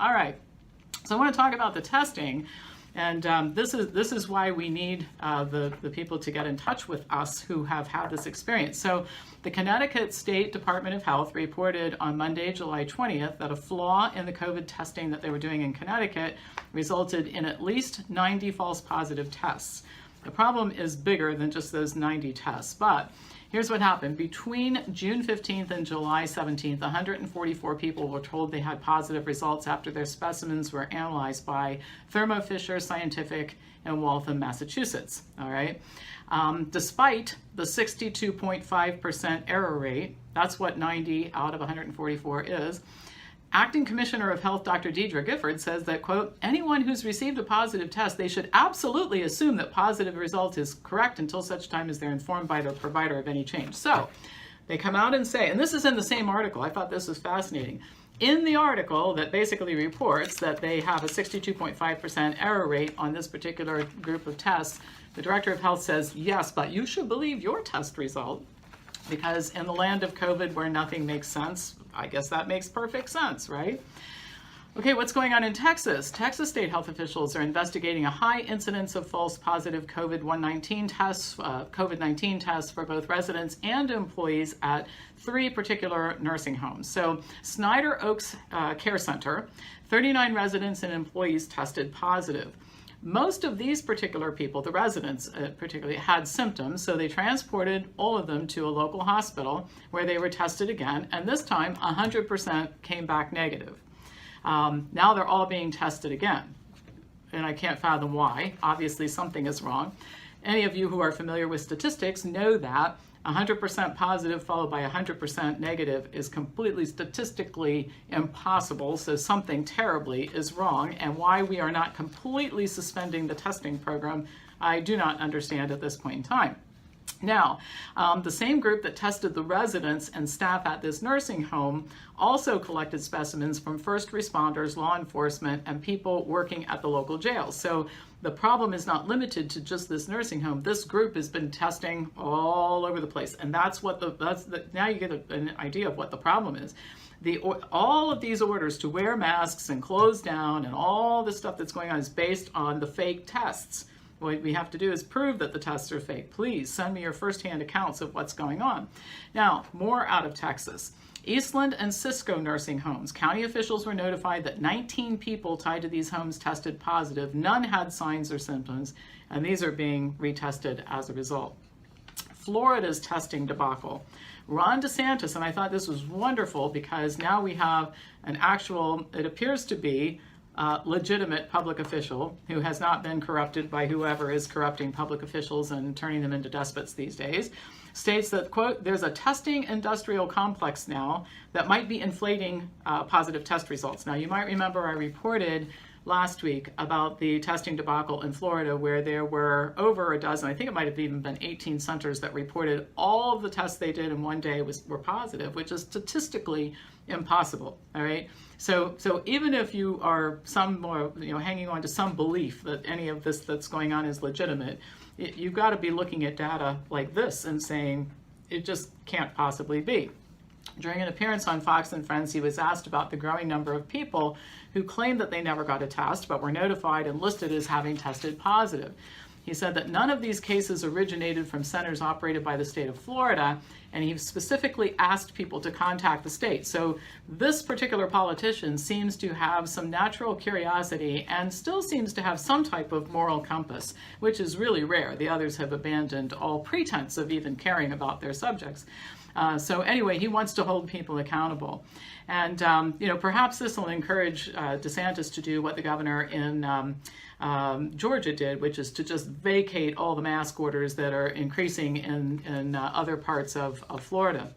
All right, so I want to talk about the testing. And this is why we need the people to get in touch with us who have had this experience. So the Connecticut State Department of Health reported on Monday, July 20th, that a flaw in the COVID testing that they were doing in Connecticut resulted in at least 90 false positive tests. The problem is bigger than just those 90 tests, but here's what happened. Between June 15th and July 17th, 144 people were told they had positive results after their specimens were analyzed by Thermo Fisher Scientific in Waltham, Massachusetts. All right. Despite the 62.5% error rate, that's what 90 out of 144 is. Acting Commissioner of Health, Dr. Deidre Gifford, says that, quote, anyone who's received a positive test, they should absolutely assume that positive result is correct until such time as they're informed by their provider of any change. So they come out and say, and this is in the same article, I thought this was fascinating. In the article that basically reports that they have a 62.5% error rate on this particular group of tests, the Director of Health says, yes, but you should believe your test result, because in the land of COVID where nothing makes sense, I guess that makes perfect sense, right? Okay, what's going on in Texas? Texas state health officials are investigating a high incidence of false positive COVID-19 tests for both residents and employees at 3 particular nursing homes. So Snyder Oaks Care Center, 39 residents and employees tested positive. Most of these particular people, the residents particularly, had symptoms, so they transported all of them to a local hospital where they were tested again, and this time 100% came back negative. Now they're all being tested again, and I can't fathom why. Obviously something is wrong. Any of you who are familiar with statistics know that 100% positive followed by 100% negative is completely statistically impossible, so something terribly is wrong, and why we are not completely suspending the testing program, I do not understand at this point in time. Now, the same group that tested the residents and staff at this nursing home also collected specimens from first responders, law enforcement, and people working at the local jails. So the problem is not limited to just this nursing home. This group has been testing all over the place, and now you get an idea of what the problem is. All of these orders to wear masks and close down and all the stuff that's going on is based on the fake tests. What we have to do is prove that the tests are fake. Please send me your firsthand accounts of what's going on. Now, more out of Texas. Eastland and Cisco nursing homes. County officials were notified that 19 people tied to these homes tested positive. None had signs or symptoms, and these are being retested as a result. Florida's testing debacle. Ron DeSantis, and I thought this was wonderful because now we have an actual, it appears to be, legitimate public official who has not been corrupted by whoever is corrupting public officials and turning them into despots these days, states that, quote, there's a testing industrial complex now that might be inflating positive test results. Now, you might remember I reported last week about the testing debacle in Florida where there were over a dozen, I think it might have even been 18 centers that reported all of the tests they did in one day were positive, which is statistically impossible, all right? So even if you are hanging on to some belief that any of this that's going on is legitimate, you've got to be looking at data like this and saying it just can't possibly be. During an appearance on Fox and Friends, he was asked about the growing number of people who claimed that they never got a test but were notified and listed as having tested positive. He said that none of these cases originated from centers operated by the state of Florida, and he specifically asked people to contact the state. So this particular politician seems to have some natural curiosity and still seems to have some type of moral compass, which is really rare. The others have abandoned all pretense of even caring about their subjects. So anyway, he wants to hold people accountable. And, perhaps this will encourage DeSantis to do what the governor in Georgia did, which is to just vacate all the mask orders that are increasing in other parts of Florida.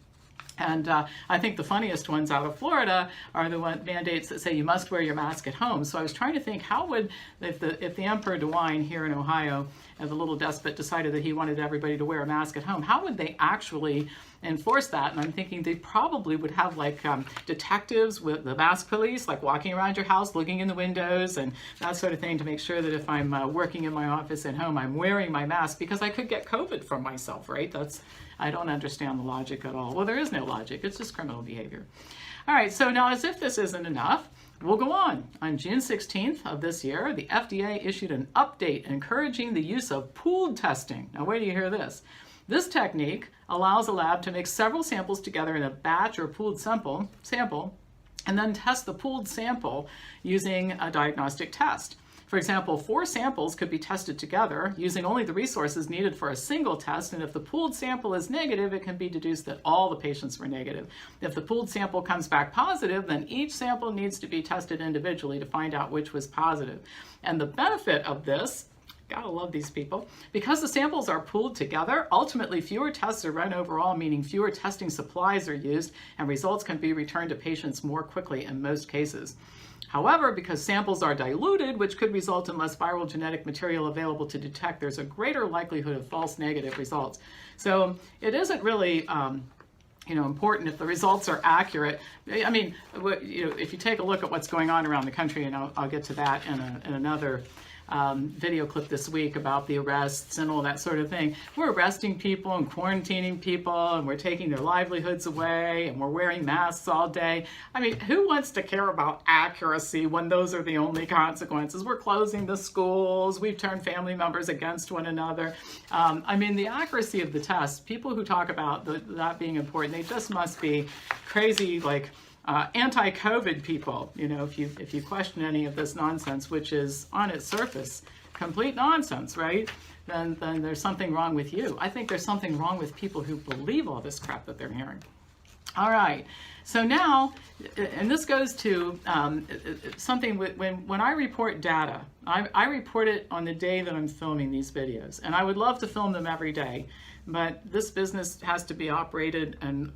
And I think the funniest ones out of Florida are the mandates that say you must wear your mask at home. So I was trying to think, how would, if the Emperor DeWine here in Ohio, and the little despot, decided that he wanted everybody to wear a mask at home, how would they actually enforce that? And I'm thinking they probably would have detectives with the mask police, walking around your house, looking in the windows and that sort of thing to make sure that if I'm working in my office at home, I'm wearing my mask because I could get COVID from myself, right? I don't understand the logic at all. Well, there is no logic. It's just criminal behavior. All right, so now as if this isn't enough, we'll go on. On June 16th of this year, the FDA issued an update encouraging the use of pooled testing. Now, wait till you hear this. This technique allows a lab to mix several samples together in a batch or pooled sample, and then test the pooled sample using a diagnostic test. For example, 4 samples could be tested together using only the resources needed for a single test, and if the pooled sample is negative, it can be deduced that all the patients were negative. If the pooled sample comes back positive, then each sample needs to be tested individually to find out which was positive. And the benefit of this, gotta love these people, because the samples are pooled together, ultimately fewer tests are run overall, meaning fewer testing supplies are used, and results can be returned to patients more quickly in most cases. However, because samples are diluted, which could result in less viral genetic material available to detect, there's a greater likelihood of false negative results. So it isn't really important if the results are accurate. I mean, if you take a look at what's going on around the country, and I'll get to that in another video clip this week about the arrests and all that sort of thing. We're arresting people and quarantining people, and we're taking their livelihoods away, and we're wearing masks all day. I mean, who wants to care about accuracy when those are the only consequences? We're closing the schools. We've turned family members against one another. I mean, the accuracy of the test, people who talk about that being important, they just must be crazy, like anti-COVID people, if you question any of this nonsense, which is on its surface complete nonsense, right? Then there's something wrong with you. I think there's something wrong with people who believe all this crap that they're hearing. All right, so now, and this goes to something when I report data, I report it on the day that I'm filming these videos, and I would love to film them every day. But this business has to be operated, and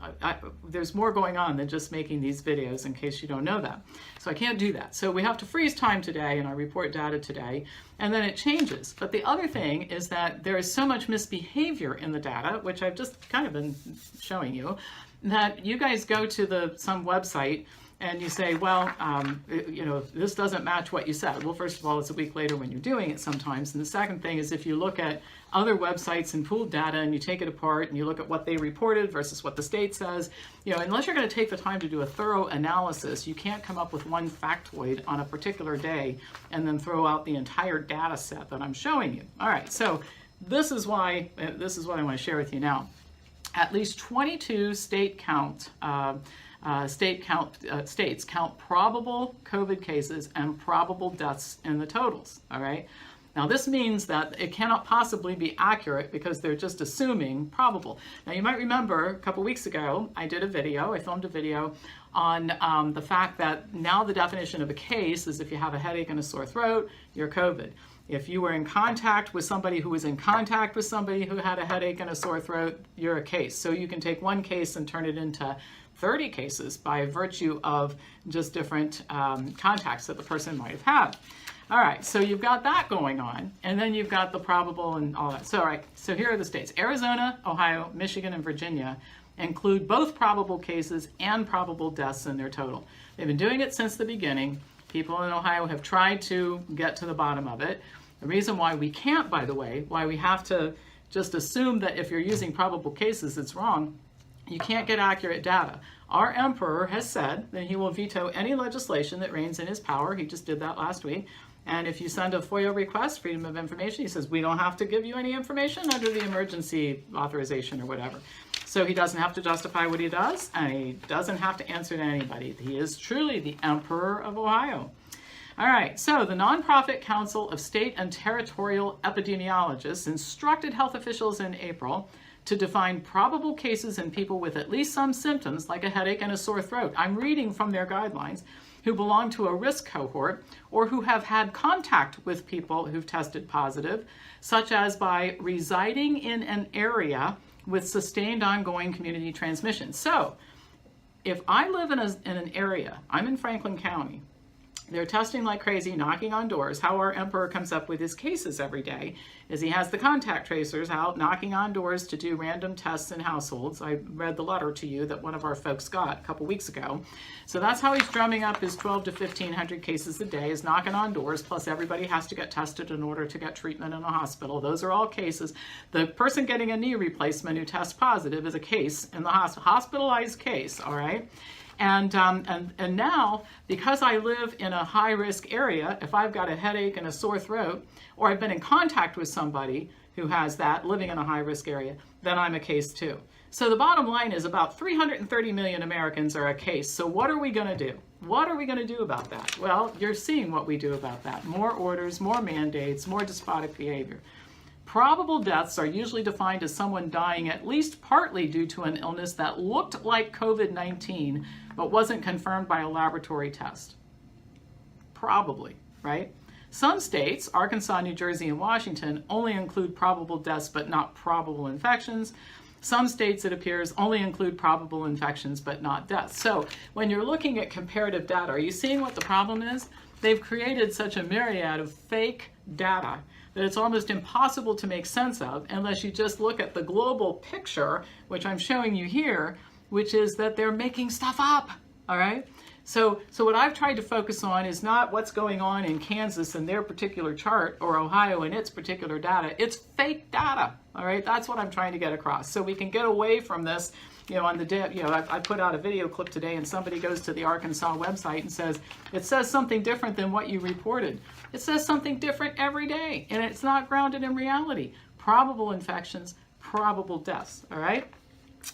there's more going on than just making these videos, in case you don't know that. So I can't do that. So we have to freeze time today, and I report data today, and then it changes. But the other thing is that there is so much misbehavior in the data, which I've just kind of been showing you, that you guys go to some website and you say, well, this doesn't match what you said. Well, first of all, it's a week later when you're doing it sometimes. And the second thing is, if you look at other websites and pooled data and you take it apart and you look at what they reported versus what the state says, unless you're going to take the time to do a thorough analysis, you can't come up with one factoid on a particular day and then throw out the entire data set that I'm showing you. All right, so this is what I want to share with you now. At least 22 states count probable COVID cases and probable deaths in the totals, all right? Now, this means that it cannot possibly be accurate because they're just assuming probable. Now, you might remember a couple weeks ago, I filmed a video on the fact that now the definition of a case is if you have a headache and a sore throat, you're COVID. If you were in contact with somebody who was in contact with somebody who had a headache and a sore throat, you're a case. So you can take one case and turn it into 30 cases by virtue of just different contacts that the person might have had. All right, so you've got that going on, and then you've got the probable and all that. So, all right, so here are the states. Arizona, Ohio, Michigan, and Virginia include both probable cases and probable deaths in their total. They've been doing it since the beginning. People in Ohio have tried to get to the bottom of it. The reason why we can't, by the way, why we have to just assume that if you're using probable cases, it's wrong, you can't get accurate data. Our emperor has said that he will veto any legislation that reigns in his power. He just did that last week. And if you send a FOIA request, Freedom of Information, he says, we don't have to give you any information under the emergency authorization or whatever. So he doesn't have to justify what he does, and he doesn't have to answer to anybody. He is truly the emperor of Ohio. All right, so the Nonprofit Council of State and Territorial Epidemiologists instructed health officials in April to define probable cases in people with at least some symptoms, like a headache and a sore throat. I'm reading from their guidelines, who belong to a risk cohort or who have had contact with people who've tested positive, such as by residing in an area with sustained ongoing community transmission. So if I live in an area, I'm in Franklin County, they're testing like crazy, knocking on doors. How our emperor comes up with his cases every day is he has the contact tracers out knocking on doors to do random tests in households. I read the letter to you that one of our folks got a couple weeks ago. So that's how he's drumming up his 12 to 1,500 cases a day, is knocking on doors, plus everybody has to get tested in order to get treatment in a hospital. Those are all cases. The person getting a knee replacement who tests positive is a case in the hospitalized case, all right? And now, because I live in a high-risk area, if I've got a headache and a sore throat, or I've been in contact with somebody who has that living in a high-risk area, then I'm a case too. So the bottom line is about 330 million Americans are a case. So what are we going to do? What are we going to do about that? Well, you're seeing what we do about that. More orders, more mandates, more despotic behavior. Probable deaths are usually defined as someone dying at least partly due to an illness that looked like COVID-19 but wasn't confirmed by a laboratory test. Probably, right? Some states, Arkansas, New Jersey, and Washington, only include probable deaths but not probable infections. Some states, it appears, only include probable infections but not deaths. So when you're looking at comparative data, are you seeing what the problem is? They've created such a myriad of fake data that it's almost impossible to make sense of unless you just look at the global picture, which I'm showing you here, which is that they're making stuff up, all right? So what I've tried to focus on is not what's going on in Kansas and their particular chart or Ohio and its particular data. It's fake data, all right? That's what I'm trying to get across. So we can get away from this, on the day, I put out a video clip today and somebody goes to the Arkansas website and says, it says something different than what you reported. It says something different every day, and it's not grounded in reality. Probable infections, probable deaths, all right?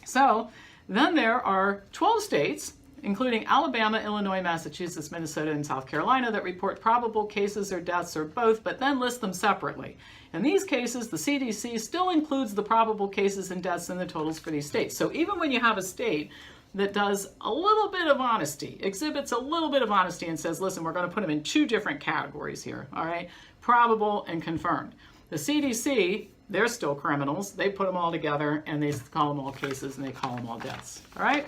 So then there are 12 states, including Alabama, Illinois, Massachusetts, Minnesota, and South Carolina, that report probable cases or deaths or both, but then list them separately. In these cases, the CDC still includes the probable cases and deaths in the totals for these states. So even when you have a state that does a little bit of honesty, exhibits a little bit of honesty and says, listen, we're going to put them in two different categories here, all right? Probable and confirmed. The CDC, they're still criminals. They put them all together and they call them all cases and they call them all deaths, all right?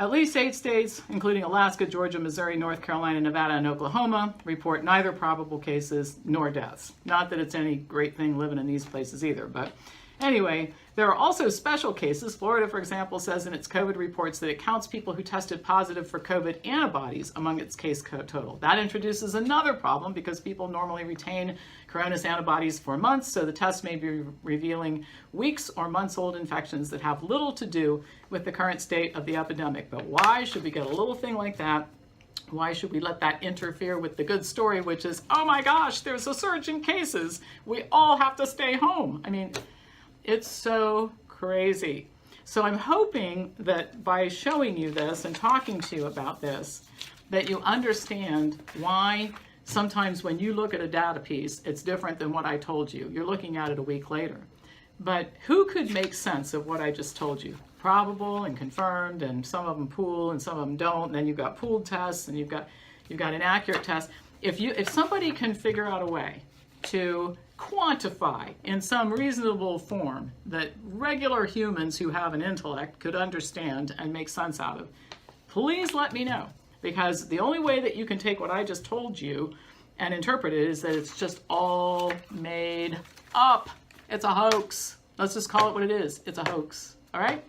At least 8 states, including Alaska, Georgia, Missouri, North Carolina, Nevada, and Oklahoma, report neither probable cases nor deaths. Not that it's any great thing living in these places either, but anyway, there are also special cases. Florida, for example, says in its COVID reports that it counts people who tested positive for COVID antibodies among its case total. That introduces another problem because people normally retain coronavirus antibodies for months, so the test may be revealing weeks or months old infections that have little to do with the current state of the epidemic. But why should we get a little thing like that? Why should we let that interfere with the good story, which is, oh my gosh, there's a surge in cases. We all have to stay home. I mean, it's so crazy. So I'm hoping that by showing you this and talking to you about this, that you understand why sometimes when you look at a data piece, it's different than what I told you. You're looking at it a week later. But who could make sense of what I just told you? Probable and confirmed, and some of them pool and some of them don't. And then you've got pooled tests and you've got inaccurate tests. If somebody can figure out a way to quantify in some reasonable form that regular humans who have an intellect could understand and make sense out of, please let me know. Because the only way that you can take what I just told you and interpret it is that it's just all made up. It's a hoax. Let's just call it what it is. It's a hoax. All right?